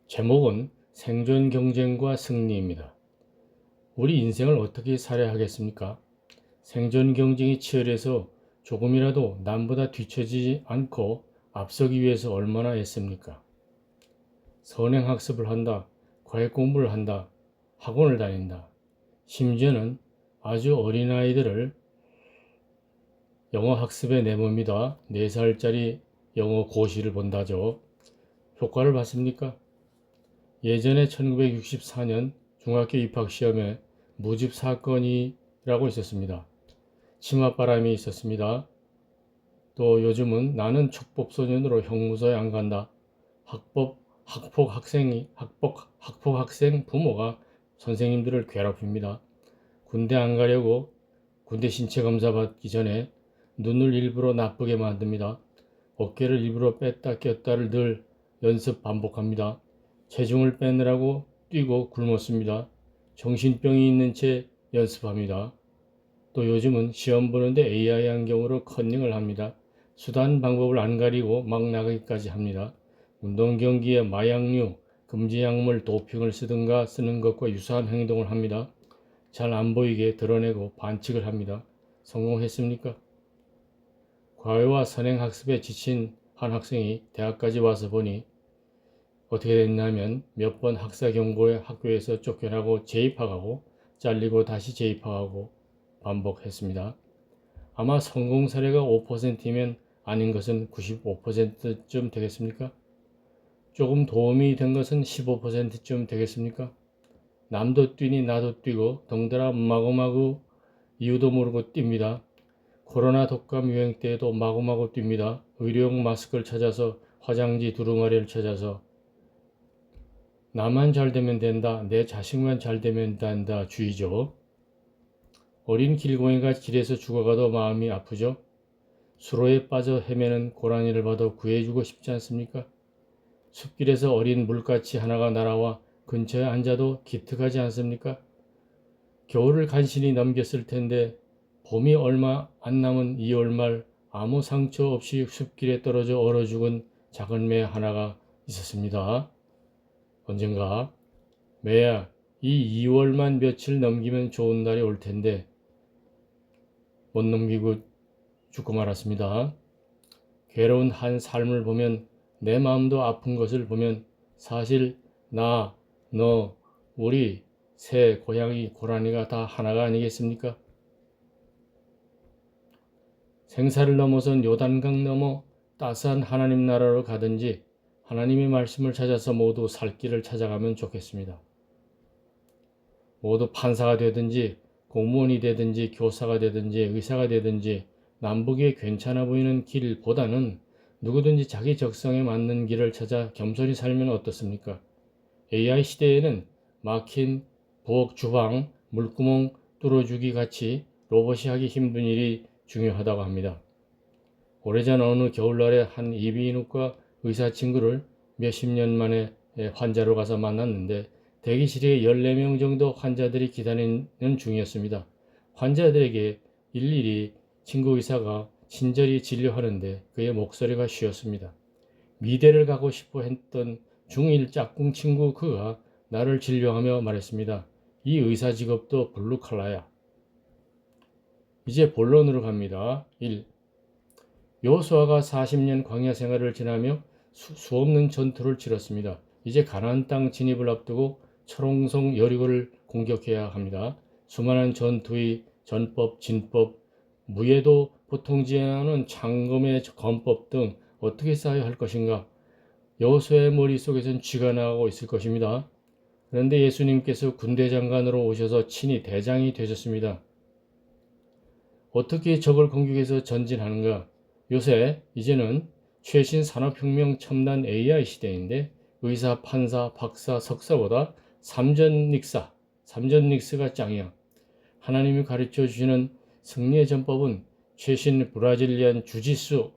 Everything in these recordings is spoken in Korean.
제목은 생존 경쟁과 승리입니다. 우리 인생을 어떻게 살아야 하겠습니까? 생존 경쟁이 치열해서 조금이라도 남보다 뒤처지지 않고 앞서기 위해서 얼마나 애씁니까? 선행학습을 한다, 과외 공부를 한다, 학원을 다닌다. 심지어는 아주 어린아이들을 영어 학습에 내봅니다. 4살짜리 영어 고시를 본다죠. 효과를 봤습니까? 예전에 1964년 중학교 입학시험에 무집 사건이라고 있었습니다. 치맛바람이 있었습니다. 또 요즘은 나는 촉법소년으로 형무소에 안 간다. 학폭 학생 부모가 선생님들을 괴롭힙니다. 군대 안 가려고 군대 신체 검사 받기 전에 눈을 일부러 나쁘게 만듭니다. 어깨를 일부러 뺐다 꼈다를 늘 연습 반복합니다. 체중을 빼느라고 뛰고 굶었습니다. 정신병이 있는 채 연습합니다. 또 요즘은 시험 보는데 AI 안경으로 컨닝을 합니다. 수단 방법을 안 가리고 막 나가기까지 합니다. 운동 경기에 마약류, 금지 약물, 도핑을 쓰든가 쓰는 것과 유사한 행동을 합니다. 잘 안 보이게 드러내고 반칙을 합니다. 성공했습니까? 과외와 선행학습에 지친 한 학생이 대학까지 와서 보니 어떻게 됐냐면 몇 번 학사 경고에 학교에서 쫓겨나고 재입학하고 잘리고 다시 재입학하고 반복했습니다. 아마 성공 사례가 5%이면 아닌 것은 95%쯤 되겠습니까? 조금 도움이 된 것은 15%쯤 되겠습니까? 남도 뛰니 나도 뛰고 덩달아 마구마구 이유도 모르고 뜁니다. 코로나 독감 유행 때에도 마구마구 뜁니다. 의료용 마스크를 찾아서 화장지 두루마리를 찾아서 나만 잘 되면 된다. 내 자식만 잘 되면 된다. 주의죠. 어린 길고양이가 길에서 죽어가도 마음이 아프죠. 수로에 빠져 헤매는 고라니를 봐도 구해주고 싶지 않습니까? 숲길에서 어린 물가치 하나가 날아와 근처에 앉아도 기특하지 않습니까? 겨울을 간신히 넘겼을 텐데 봄이 얼마 안 남은 2월 말 아무 상처 없이 숲길에 떨어져 얼어 죽은 작은 매 하나가 있었습니다. 언젠가 매야 이 2월만 며칠 넘기면 좋은 날이 올 텐데 못 넘기고 죽고 말았습니다. 괴로운 한 삶을 보면 내 마음도 아픈 것을 보면 사실 나, 너, 우리, 새, 고양이, 고라니가 다 하나가 아니겠습니까? 생사를 넘어선 요단강 넘어 따스한 하나님 나라로 가든지 하나님의 말씀을 찾아서 모두 살 길을 찾아가면 좋겠습니다. 모두 판사가 되든지 공무원이 되든지 교사가 되든지 의사가 되든지 남북이 괜찮아 보이는 길보다는 누구든지 자기 적성에 맞는 길을 찾아 겸손히 살면 어떻습니까? AI 시대에는 막힌 부엌, 주방, 물구멍 뚫어주기 같이 로봇이 하기 힘든 일이 중요하다고 합니다. 오래전 어느 겨울날에 한 이비인후과 의사 친구를 몇십 년 만에 환자로 가서 만났는데 대기실에 14명 정도 환자들이 기다리는 중이었습니다. 환자들에게 일일이 친구 의사가 친절히 진료하는데 그의 목소리가 쉬었습니다. 미대를 가고 싶어 했던 중1 짝꿍 친구 그가 나를 진료하며 말했습니다. 이 의사 직업도 블루칼라야. 이제 본론으로 갑니다. 1. 여호수아가 40년 광야 생활을 지나며 수없는 전투를 치렀습니다. 이제 가나안 땅 진입을 앞두고 철옹성 여리고를 공격해야 합니다. 수많은 전투의 전법, 진법, 무예도 보통지 않은 창검의 건법 등 어떻게 쌓아야 할 것인가? 여호수아의 머릿속에선 쥐가 나가고 있을 것입니다. 그런데 예수님께서 군대 장관으로 오셔서 친히 대장이 되셨습니다. 어떻게 적을 공격해서 전진하는가? 요새 이제는 최신 산업혁명 첨단 AI 시대인데 의사, 판사, 박사, 석사보다 삼전 닉스가 짱이야. 하나님이 가르쳐 주시는 승리의 전법은 최신 브라질리안 주짓수,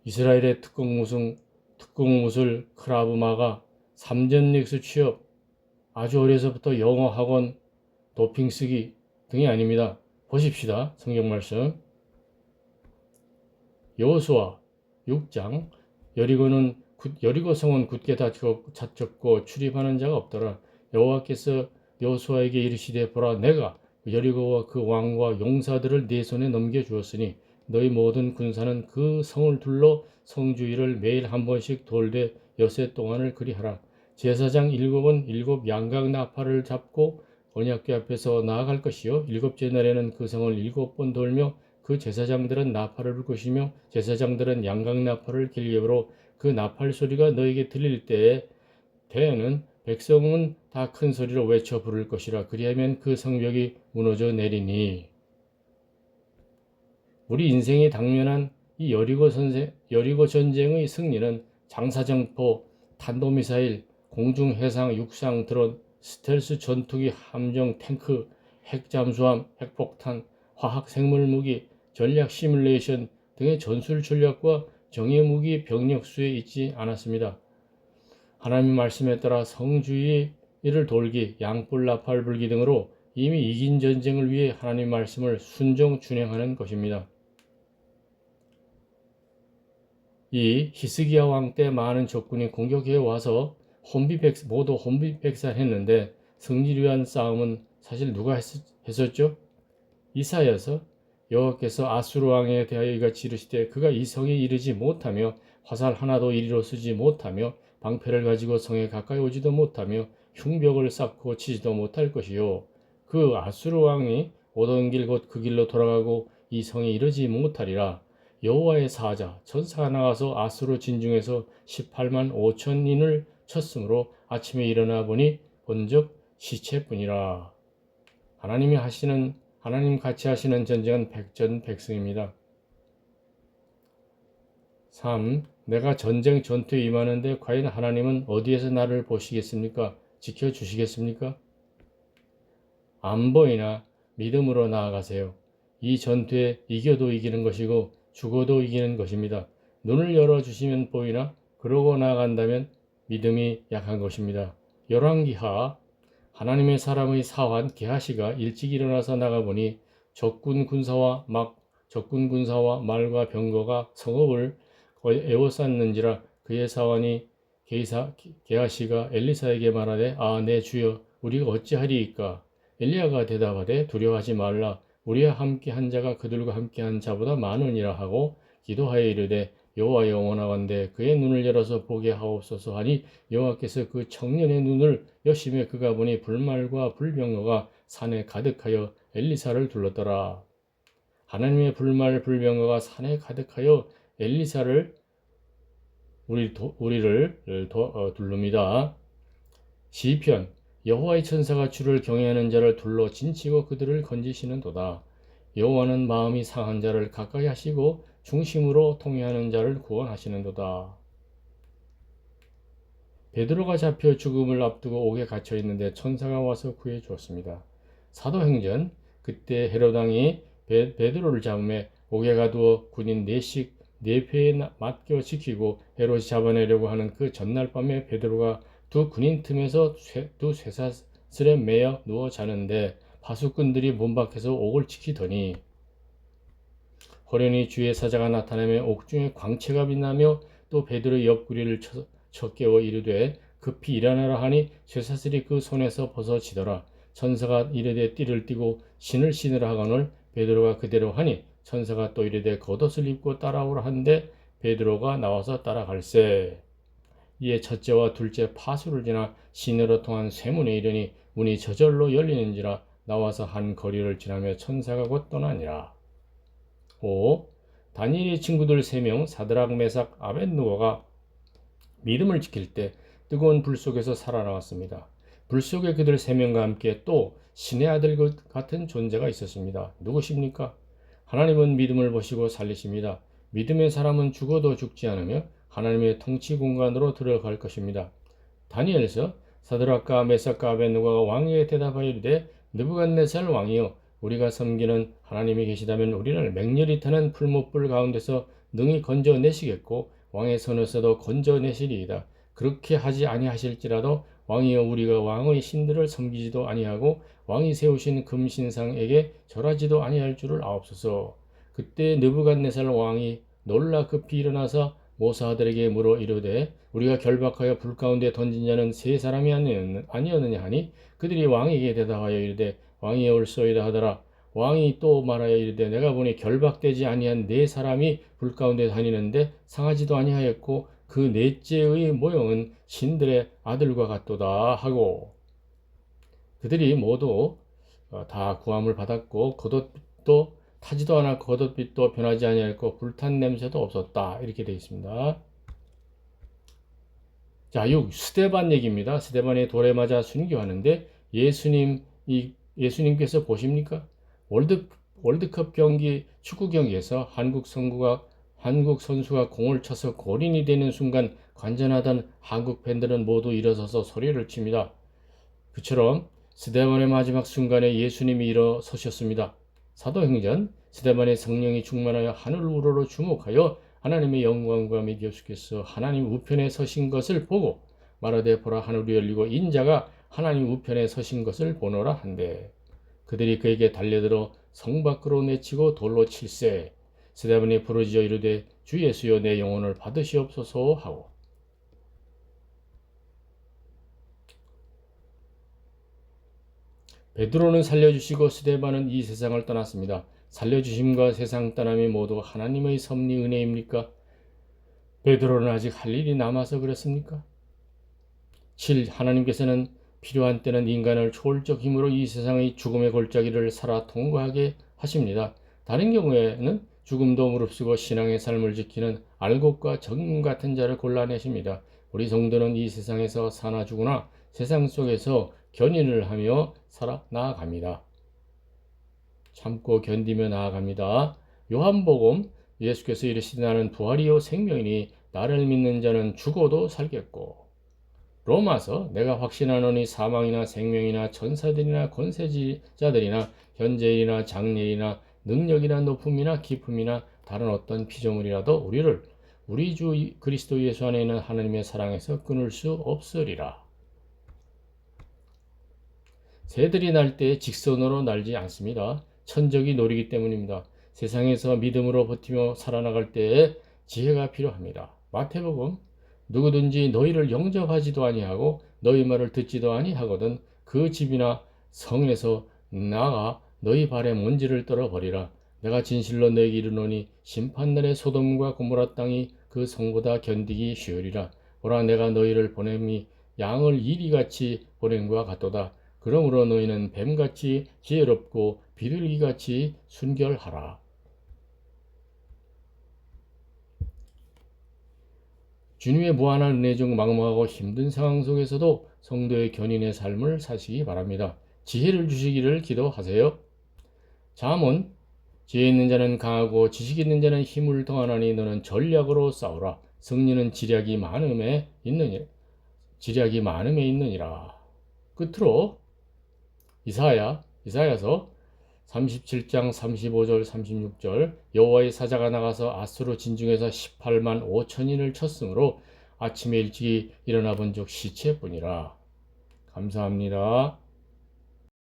이스라엘의 특공무술 크라브마가, 삼전닉스 취업, 아주 어려서부터 영어 학원, 도핑 쓰기 등이 아닙니다. 보십시다. 성경 말씀. 여호수아 6장 여리고는 여리고 성은 굳게 닫혔고 출입하는 자가 없더라. 여호와께서 여호수아에게 이르시되 보라 내가 여리고와 그 왕과 용사들을 네 손에 넘겨 주었으니 너희 모든 군사는 그 성을 둘러 성 주위를 매일 한 번씩 돌되 여세 동안을 그리하라. 제사장 일곱은 일곱 양각 나팔을 잡고 언약궤 앞에서 나아갈 것이요 일곱째 날에는 그 성을 일곱 번 돌며 그 제사장들은 나팔을 불 것이며 제사장들은 양각 나팔을 길게 불어 그 나팔 소리가 너에게 들릴 때에는 백성은 다 큰 소리로 외쳐 부를 것이라. 그리하면 그 성벽이 무너져 내리니. 우리 인생에 당면한 이 여리고 전쟁의 승리는 장사정포, 탄도미사일, 공중, 해상, 육상, 드론, 스텔스 전투기, 함정, 탱크, 핵잠수함, 핵폭탄, 화학 생물 무기, 전략 시뮬레이션 등의 전술 전략과 정예 무기 병력 수에 있지 않았습니다. 하나님 말씀에 따라 성주의를 돌기, 양뿔 나팔 불기 등으로 이미 이긴 전쟁을 위해 하나님 말씀을 순종 준행하는 것입니다. 이 히스기야 왕 때 많은 적군이 공격해 와서 모두 혼비백산했는데 승리를 위한 싸움은 사실 누가 했었죠? 이사야서 여호와께서 아수르 왕에 대하여 이같이 이르시되 그가 이 성에 이르지 못하며 화살 하나도 이리로 쓰지 못하며 방패를 가지고 성에 가까이 오지도 못하며 흉벽을 쌓고 치지도 못할 것이요 그 아수르 왕이 오던 길 곧 그 길로 돌아가고 이 성에 이르지 못하리라. 여호와의 사자 천사가 나가서 아수르 진중에서 18만 5천인을 쳤으므로 아침에 일어나 보니 본즉 시체뿐이라. 하나님 같이 하시는 전쟁은 백전백승입니다. 3. 내가 전투에 임하는데 과연 하나님은 어디에서 나를 보시겠습니까? 지켜주시겠습니까? 안 보이나 믿음으로 나아가세요. 이 전투에 이겨도 이기는 것이고 죽어도 이기는 것입니다. 눈을 열어주시면 보이나 그러고 나아간다면 믿음이 약한 것입니다. 열왕기하 하나님의 사람의 사환 게하시가 일찍 일어나서 나가보니 적군 군사와 말과 병거가 성읍을 에워쌌는지라. 그의 사환이 게하시가 엘리사에게 말하되 내 주여 우리가 어찌하리이까. 엘리야가 대답하되 두려워하지 말라. 우리와 함께 한 자가 그들과 함께 한 자보다 많으니라 하고 기도하여 이르되 여호와여 원하건대 그의 눈을 열어서 보게 하옵소서 하니 여호와께서 그 청년의 눈을 여심해 그가 보니 불말과 불병거가 산에 가득하여 엘리사를 둘렀더라. 하나님의 불말 불병거가 산에 가득하여 엘리사를 우리를 둘릅니다. 시편 여호와의 천사가 주를 경외하는 자를 둘러 진치고 그들을 건지시는도다. 여호와는 마음이 상한 자를 가까이 하시고 중심으로 통회하는 자를 구원하시는도다. 베드로가 잡혀 죽음을 앞두고 옥에 갇혀 있는데 천사가 와서 구해 주었습니다. 사도행전 그때 헤롯 왕이 베드로를 잡음에 옥에 가두어 군인 4회에 맡겨 지키고 헤롯이 잡아내려고 하는 그 전날 밤에 베드로가 두 군인 틈에서 두 쇠사슬에 매여 누워 자는데 파수꾼들이 문 밖에서 옥을 지키더니 호련히 주의 사자가 나타나며 옥중에 광채가 빛나며 또 베드로의 옆구리를 쳐 깨워 이르되 급히 일어나라 하니 쇠사슬이 그 손에서 벗어지더라. 천사가 이르되 띠를 띠고 신을 신으라 하거늘 베드로가 그대로 하니 천사가 또 이르되 겉옷을 입고 따라오라 한데 베드로가 나와서 따라갈세. 이에 첫째와 둘째 파수를 지나 시내로 통한 쇠문에 이르니 문이 저절로 열리는지라. 나와서 한 거리를 지나며 천사가 곧 떠나니라. 5. 다니엘의 친구들 3명 사드락 메삭 아벳느고가 믿음을 지킬 때 뜨거운 불 속에서 살아나왔습니다. 불 속에 그들 3명과 함께 또 신의 아들 같은 존재가 있었습니다. 누구십니까? 하나님은 믿음을 보시고 살리십니다. 믿음의 사람은 죽어도 죽지 않으며 하나님의 통치 공간으로 들어갈 것입니다. 다니엘서 사드락과 메삭과 아벳느고가 왕에게 대답하여 이르되 느부갓네살 왕이여 우리가 섬기는 하나님이 계시다면 우리를 맹렬히 타는 풀무불 가운데서 능히 건져내시겠고 왕의 손에서도 건져내시리이다. 그렇게 하지 아니하실지라도 왕이여 우리가 왕의 신들을 섬기지도 아니하고 왕이 세우신 금신상에게 절하지도 아니할 줄을 아옵소서. 그때 느부갓네살 왕이 놀라 급히 일어나서 모사들에게 물어 이르되 우리가 결박하여 불 가운데 던진 자는 세 사람이 아니었느냐 하니 그들이 왕에게 대답하여 이르되 왕이 옳소이다 하더라. 왕이 또 말하여 이르되 내가 보니 결박되지 아니한 네 사람이 불 가운데 다니는데 상하지도 아니하였고 그 넷째의 모형은 신들의 아들과 같도다 하고 그들이 모두 다 구함을 받았고 겉옷도 타지도 않았고 겉옷빛도 변하지 아니하였고 불탄 냄새도 없었다 이렇게 되어 있습니다. 자, 6. 스데반 얘기입니다. 스데반이 돌에 맞아 순교하는데 예수님께서 보십니까? 월드컵 경기, 축구 경기에서 한국 선수가 공을 쳐서 골인이 되는 순간 관전하던 한국 팬들은 모두 일어서서 소리를 칩니다. 그처럼 스데반의 마지막 순간에 예수님이 일어서셨습니다. 사도행전 스데반의 성령이 충만하여 하늘 우러러 주목하여 하나님의 영광과 및 예수께서 하나님 우편에 서신 것을 보고 말하되 보라 하늘이 열리고 인자가 하나님 우편에 서신 것을 보노라 한대 그들이 그에게 달려들어 성 밖으로 내치고 돌로 칠세 스데반이 부르짖어 이르되 주 예수여 내 영혼을 받으시옵소서 하고 베드로는 살려주시고 스데반은 이 세상을 떠났습니다. 살려주심과 세상 떠남이 모두 하나님의 섭리 은혜입니까? 베드로는 아직 할 일이 남아서 그렇습니까? 7. 하나님께서는 필요한 때는 인간을 초월적 힘으로 이 세상의 죽음의 골짜기를 살아 통과하게 하십니다. 다른 경우에는 죽음도 무릅쓰고 신앙의 삶을 지키는 알곡과 정금 같은 자를 골라내십니다. 우리 성도는 이 세상에서 사나 죽으나 세상 속에서 견인을 하며 살아 나아갑니다. 참고 견디며 나아갑니다. 요한복음 예수께서 이르시되 나는 부활이요 생명이니 나를 믿는 자는 죽어도 살겠고 로마서 내가 확신하노니 사망이나 생명이나 천사들이나 권세자들이나 현재일이나 장래일이나 능력이나 높음이나 깊음이나 다른 어떤 피조물이라도 우리를 우리 주 그리스도 예수 안에 있는 하나님의 사랑에서 끊을 수 없으리라. 새들이 날 때 직선으로 날지 않습니다. 천적이 노리기 때문입니다. 세상에서 믿음으로 버티며 살아나갈 때에 지혜가 필요합니다. 마태복음 누구든지 너희를 영접하지도 아니하고 너희 말을 듣지도 아니하거든 그 집이나 성에서 나가 너희 발에 먼지를 떨어버리라. 내가 진실로 너희에게 이르노니 심판날에 소돔과 고모라 땅이 그 성보다 견디기 쉬우리라. 보라 내가 너희를 보냄이 양을 이리같이 보냄과 같도다. 그러므로 너희는 뱀같이 지혜롭고 비둘기같이 순결하라. 주님의 무한한 은혜 중 막막하고 힘든 상황 속에서도 성도의 견인의 삶을 사시기 바랍니다. 지혜를 주시기를 기도하세요. 잠언 지혜 있는 자는 강하고 지식 있는 자는 힘을 더하나니 너는 전략으로 싸우라. 승리는 지략이 많음에 있느니라. 끝으로 이사야서 37장 35절 36절 여호와의 사자가 나가서 아수르 진중에서 18만 5천인을 쳤으므로 아침에 일찍이 일어나 본 적 시체뿐이라. 감사합니다.